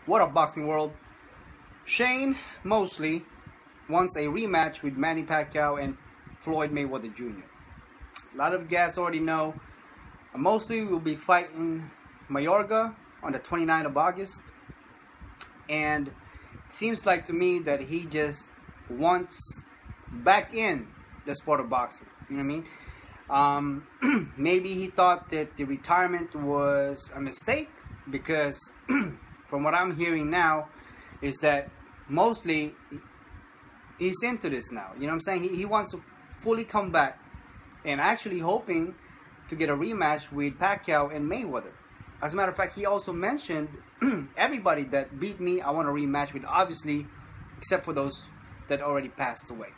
What up, boxing world? Shane Mosley wants a rematch with Manny Pacquiao and Floyd Mayweather Jr. A lot of you guys already know Mosley will be fighting Mayorga on the 29th of August, and it seems like to me that he just wants back in the sport of boxing. You know what I mean? Maybe he thought that the retirement was a mistake, because from what I'm hearing now is that Mosley, he's into this now. You know what I'm saying? He wants to fully come back, and actually hoping to get a rematch with Pacquiao and Mayweather. As a matter of fact, he also mentioned everybody that beat me, I want a rematch with, obviously, except for those that already passed away.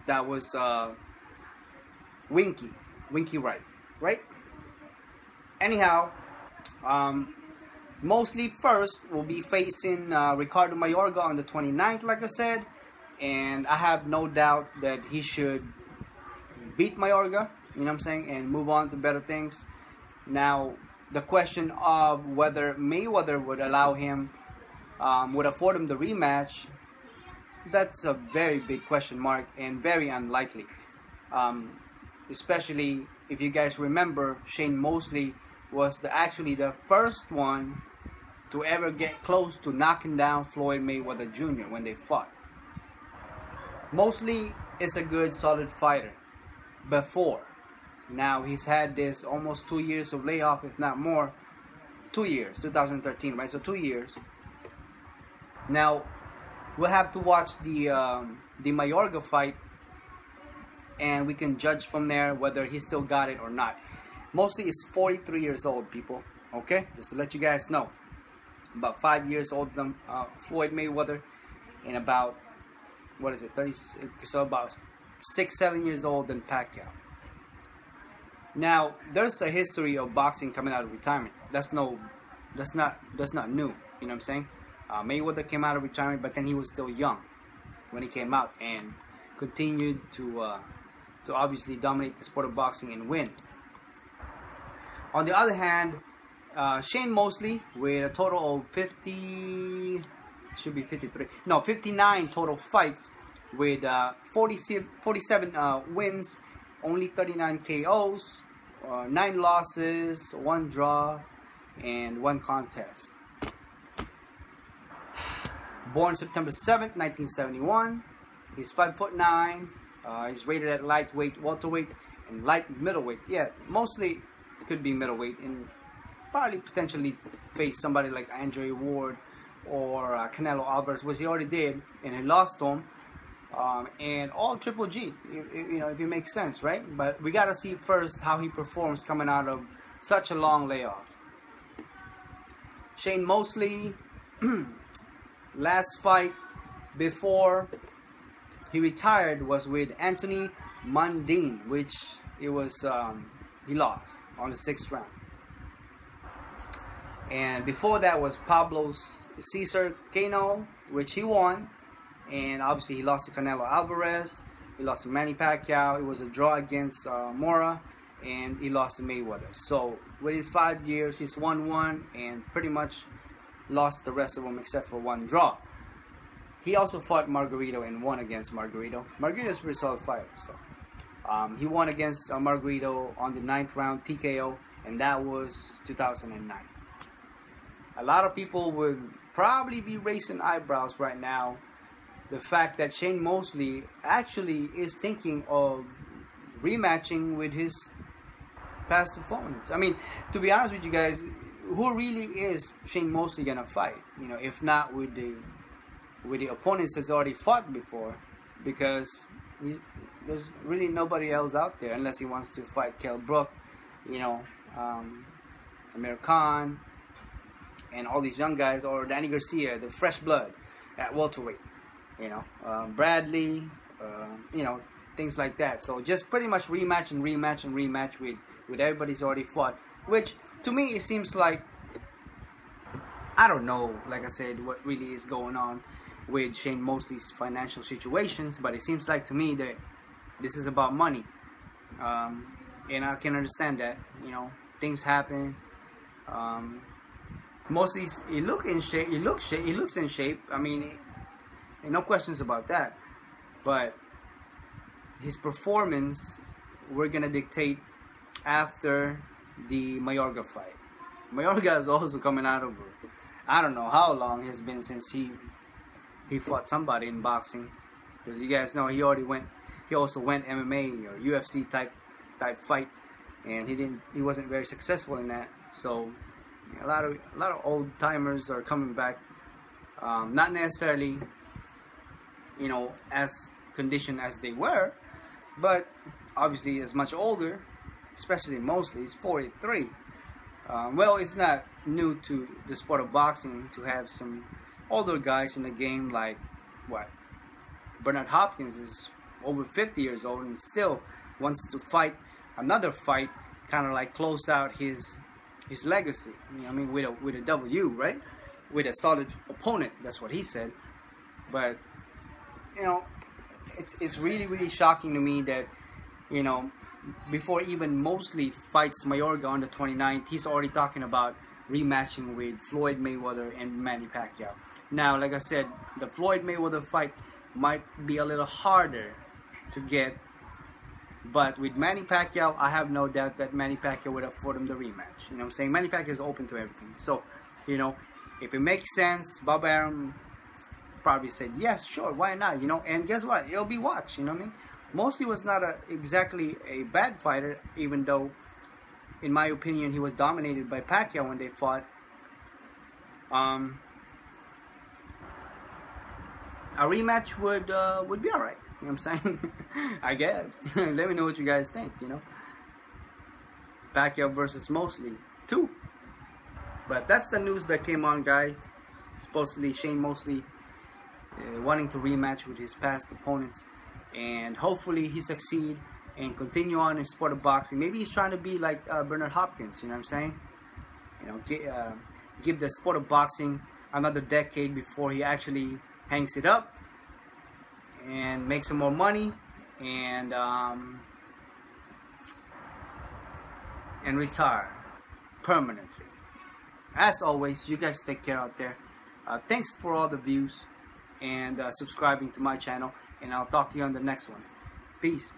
That was Winky Wright, right? Anyhow, Mosley first will be facing Ricardo Mayorga on the 29th, like I said, and I have no doubt that he should beat Mayorga, you know what I'm saying, and move on to better things. Now, the question of whether Mayweather would allow him, would afford him the rematch, that's a very big question mark and very unlikely. Especially if you guys remember, Shane Mosley was actually the first one to ever get close to knocking down Floyd Mayweather Jr. when they fought. Mosley is a good, solid fighter before. Now he's had this almost 2 years of layoff, if not more. 2 years, 2013, right? So 2 years. Now we'll have to watch the Mayorga fight, and we can judge from there whether he still got it or not. Mosley is 43 years old, people. Okay, just to let you guys know, about 5 years older than Floyd Mayweather, and about, what is it, 30? So about 6-7 years old than Pacquiao. Now, there's a history of boxing coming out of retirement. That's not new. You know what I'm saying? Mayweather came out of retirement, but then he was still young when he came out, and continued to obviously dominate the sport of boxing and win. On the other hand, Shane Mosley, with a total of 59 total fights, with 47 wins, only 39 KOs, 9 losses, 1 draw, and 1 contest. Born September 7th, 1971. He's 5'9". He's rated at lightweight, welterweight, and light middleweight. Yeah, mostly could be middleweight, and probably potentially face somebody like Andre Ward or Canelo Alvarez, which he already did, and he lost to him. And all Triple G, you know, if it makes sense, right? But we gotta see first how he performs coming out of such a long layoff. Shane Mosley, last fight before he retired was with Anthony Mundine, which it was he lost on the 6th round. And before that was Pablo Cesar Cano, which he won. And obviously he lost to Canelo Alvarez. He lost to Manny Pacquiao. It was a draw against Mora. And he lost to Mayweather. So within 5 years, he's won 1 and pretty much lost the rest of them except for 1 draw. He also fought Margarito and won against Margarito. Margarito's a pretty solid fighter. So he won against Margarito on the 9th round TKO, and that was 2009. A lot of people would probably be raising eyebrows right now, the fact that Shane Mosley actually is thinking of rematching with his past opponents. I mean, to be honest with you guys, who really is Shane Mosley gonna fight? You know, if not with the opponents that's already fought before, because there's really nobody else out there unless he wants to fight Kell Brook, you know, Amir Khan, and all these young guys, or Danny Garcia, the fresh blood at welterweight, you know, Bradley, you know, things like that. So just pretty much rematch and rematch and rematch with everybody's already fought, which to me it seems like, I don't know, like I said, what really is going on with Shane Mosley's financial situations, but it seems like to me that this is about money, and I can understand that, you know, things happen. Mosley, he look in shape. He looks in shape. I mean, no questions about that. But his performance, we're gonna dictate after the Mayorga fight. Mayorga is also coming out of, I don't know how long it's been since he fought somebody in boxing, because you guys know he also went MMA or UFC type fight, and he wasn't very successful in that. So a lot of old timers are coming back, not necessarily, you know, as conditioned as they were, but obviously as much older, especially Mosley. He's 43. Well, it's not new to the sport of boxing to have some older guys in the game, like what, Bernard Hopkins is over 50 years old and still wants to fight another fight, kind of like close out his legacy. You know, I mean, with a W, right? With a solid opponent. That's what he said. But you know, it's really shocking to me that, you know, before even Mosley fights Mayorga on the 29th, he's already talking about rematching with Floyd Mayweather and Manny Pacquiao. Now, like I said, the Floyd Mayweather fight might be a little harder to get, but with Manny Pacquiao, I have no doubt that Manny Pacquiao would afford him the rematch. You know what I'm saying? Manny Pacquiao is open to everything. So, you know, if it makes sense, Bob Arum probably said, yes, sure, why not? You know, and guess what? It'll be watched, you know what I mean? Mosley was not exactly a bad fighter, even though, in my opinion, he was dominated by Pacquiao when they fought. A rematch would be alright. You know what I'm saying? I guess. Let me know what you guys think, you know. Pacquiao versus Mosley 2. But that's the news that came on, guys. Supposedly Shane Mosley wanting to rematch with his past opponents. And hopefully he succeed and continue on in sport of boxing. Maybe he's trying to be like Bernard Hopkins, you know what I'm saying? You know, give the sport of boxing another decade before he actually hangs it up and makes some more money and retire permanently. As always, you guys take care out there. Thanks for all the views and subscribing to my channel, and I'll talk to you on the next one. Peace.